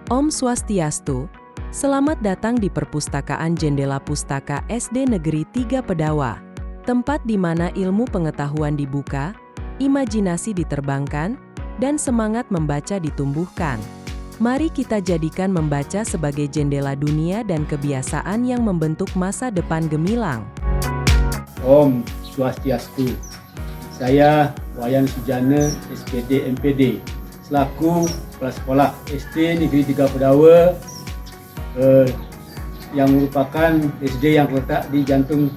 Om Swastiastu, selamat datang di Perpustakaan Jendela Pustaka SD Negeri 3 Pedawa, tempat di mana ilmu pengetahuan dibuka, imajinasi diterbangkan, dan semangat membaca ditumbuhkan. Mari kita jadikan membaca sebagai jendela dunia dan kebiasaan yang membentuk masa depan gemilang. Om Swastiastu. Saya Wayan Sujana, SPD MPD, selaku Kepala Sekolah SD Negeri 3 Pedawa yang merupakan SD yang terletak di jantung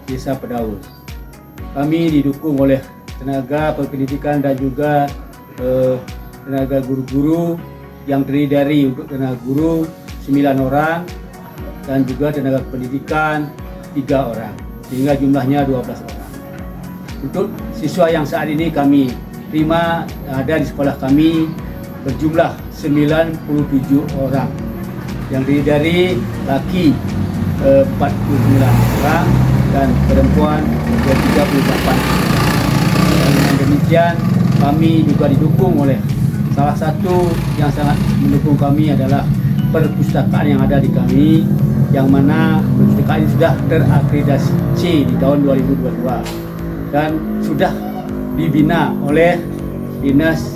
Desa Pedawa. Kami didukung oleh tenaga pendidikan dan juga tenaga guru-guru yang terdiri dari untuk tenaga guru 9 orang dan juga tenaga pendidikan 3 orang, sehingga jumlahnya 12 orang. Untuk siswa yang saat ini kami terima ada di sekolah kami berjumlah 97 orang, yang terdiri dari laki 49 orang dan perempuan 38 orang. Dan dengan demikian kami juga didukung oleh salah satu yang sangat mendukung kami adalah perpustakaan yang ada di kami, yang mana perpustakaan ini sudah terakreditasi di tahun 2022 dan sudah dibina oleh Dinas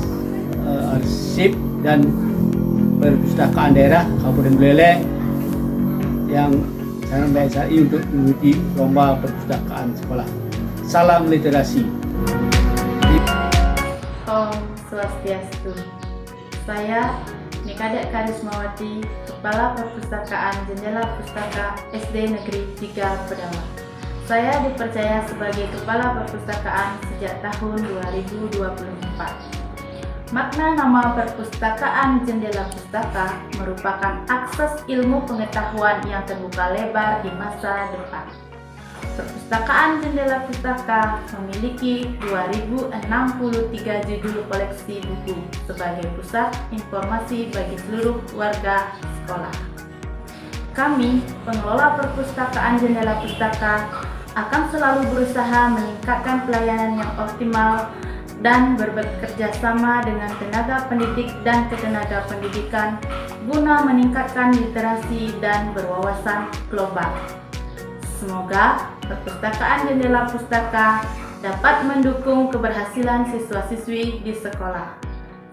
Arsip dan Perpustakaan Daerah Kabupaten Buleleng yang sangat baik saat ini untuk mengikuti lomba perpustakaan sekolah. Salam literasi. Om Swastiastu. Saya Nikadet Karismawati, Kepala Perpustakaan Jendela Pustaka SD Negeri 3 Pedawa. Saya dipercaya sebagai Kepala Perpustakaan sejak tahun 2024. Makna nama Perpustakaan Jendela Pustaka merupakan akses ilmu pengetahuan yang terbuka lebar di masa depan. Perpustakaan Jendela Pustaka memiliki 2063 judul koleksi buku sebagai pusat informasi bagi seluruh warga sekolah. Kami, pengelola Perpustakaan Jendela Pustaka, akan selalu berusaha meningkatkan pelayanan yang optimal dan bekerja sama dengan tenaga pendidik dan ketenaga pendidikan guna meningkatkan literasi dan berwawasan global. Semoga Perpustakaan Jendela Pustaka dapat mendukung keberhasilan siswa-siswi di sekolah.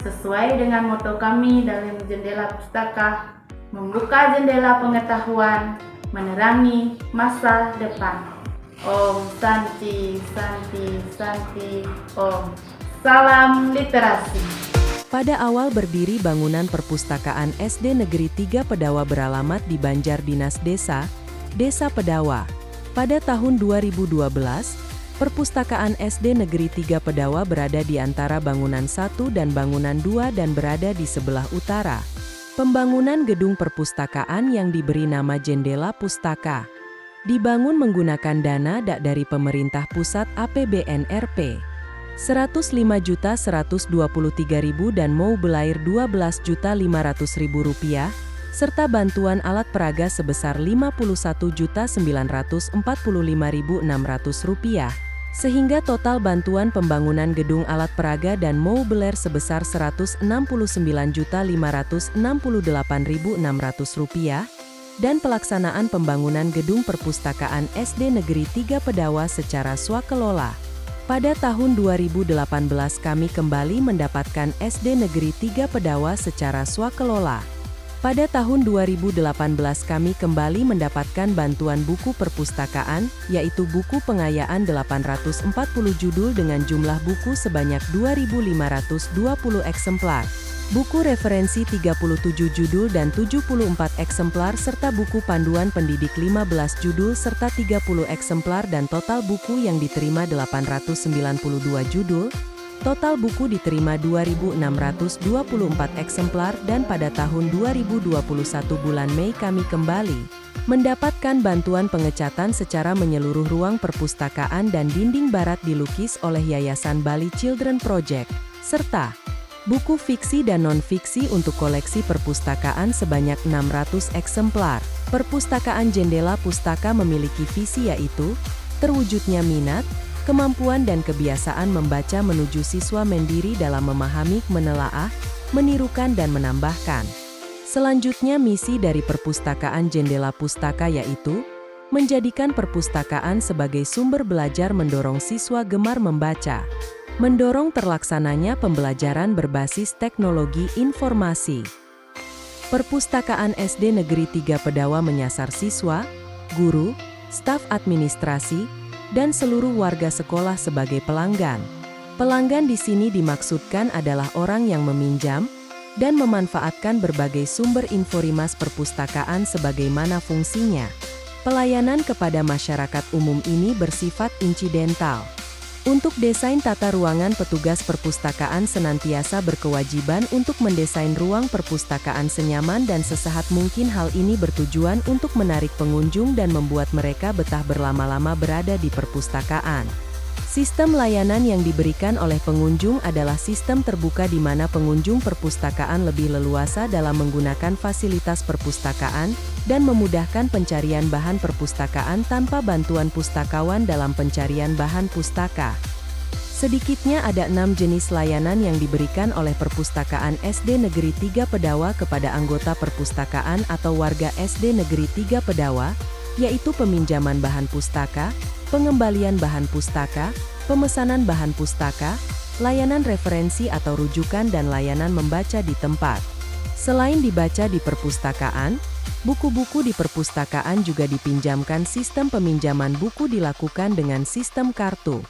Sesuai dengan moto kami dalam Jendela Pustaka, membuka jendela pengetahuan, menerangi masa depan. Om Santi, Santi, Santi, Om. Salam literasi. Pada awal berdiri bangunan Perpustakaan SD Negeri 3 Pedawa beralamat di Banjar Dinas Desa, Desa Pedawa. Pada tahun 2012, Perpustakaan SD Negeri 3 Pedawa berada di antara bangunan 1 dan bangunan 2 dan berada di sebelah utara. Pembangunan gedung perpustakaan yang diberi nama Jendela Pustaka dibangun menggunakan dana dari pemerintah pusat APBN RP 105.123.000 dan Moubelair Rp12.500.000 serta bantuan alat peraga sebesar Rp51.945.600 sehingga total bantuan pembangunan gedung alat peraga dan Moubelair sebesar Rp169.568.600 dan pelaksanaan pembangunan gedung perpustakaan SD Negeri 3 Pedawa secara swakelola. Pada tahun 2018 kami kembali mendapatkan SD Negeri 3 Pedawa secara swakelola. Pada tahun 2018 kami kembali mendapatkan bantuan buku perpustakaan, yaitu buku pengayaan 840 judul dengan jumlah buku sebanyak 2.520 eksemplar. Buku referensi 37 judul dan 74 eksemplar serta buku panduan pendidik 15 judul serta 30 eksemplar dan total buku yang diterima 892 judul. Total buku diterima 2.624 eksemplar dan pada tahun 2021 bulan Mei kami kembali mendapatkan bantuan pengecatan secara menyeluruh ruang perpustakaan dan dinding barat dilukis oleh Yayasan Bali Children Project, serta buku fiksi dan non-fiksi untuk koleksi perpustakaan sebanyak 600 eksemplar. Perpustakaan Jendela Pustaka memiliki visi yaitu terwujudnya minat, kemampuan dan kebiasaan membaca menuju siswa mandiri dalam memahami, menelaah, menirukan dan menambahkan. Selanjutnya, misi dari Perpustakaan Jendela Pustaka yaitu menjadikan perpustakaan sebagai sumber belajar, mendorong siswa gemar membaca, mendorong terlaksananya pembelajaran berbasis teknologi informasi. Perpustakaan SD Negeri 3 Pedawa menyasar siswa, guru, staf administrasi, dan seluruh warga sekolah sebagai pelanggan. Pelanggan di sini dimaksudkan adalah orang yang meminjam dan memanfaatkan berbagai sumber informasi perpustakaan sebagaimana fungsinya. Pelayanan kepada masyarakat umum ini bersifat insidental. Untuk desain tata ruangan, petugas perpustakaan senantiasa berkewajiban untuk mendesain ruang perpustakaan senyaman dan sesehat mungkin. Hal ini bertujuan untuk menarik pengunjung dan membuat mereka betah berlama-lama berada di perpustakaan. Sistem layanan yang diberikan oleh pengunjung adalah sistem terbuka di mana pengunjung perpustakaan lebih leluasa dalam menggunakan fasilitas perpustakaan dan memudahkan pencarian bahan perpustakaan tanpa bantuan pustakawan dalam pencarian bahan pustaka. Sedikitnya ada 6 jenis layanan yang diberikan oleh Perpustakaan SD Negeri 3 Pedawa kepada anggota perpustakaan atau warga SD Negeri 3 Pedawa, yaitu peminjaman bahan pustaka, pengembalian bahan pustaka, pemesanan bahan pustaka, layanan referensi atau rujukan, dan layanan membaca di tempat. Selain dibaca di perpustakaan, buku-buku di perpustakaan juga dipinjamkan. Sistem peminjaman buku dilakukan dengan sistem kartu.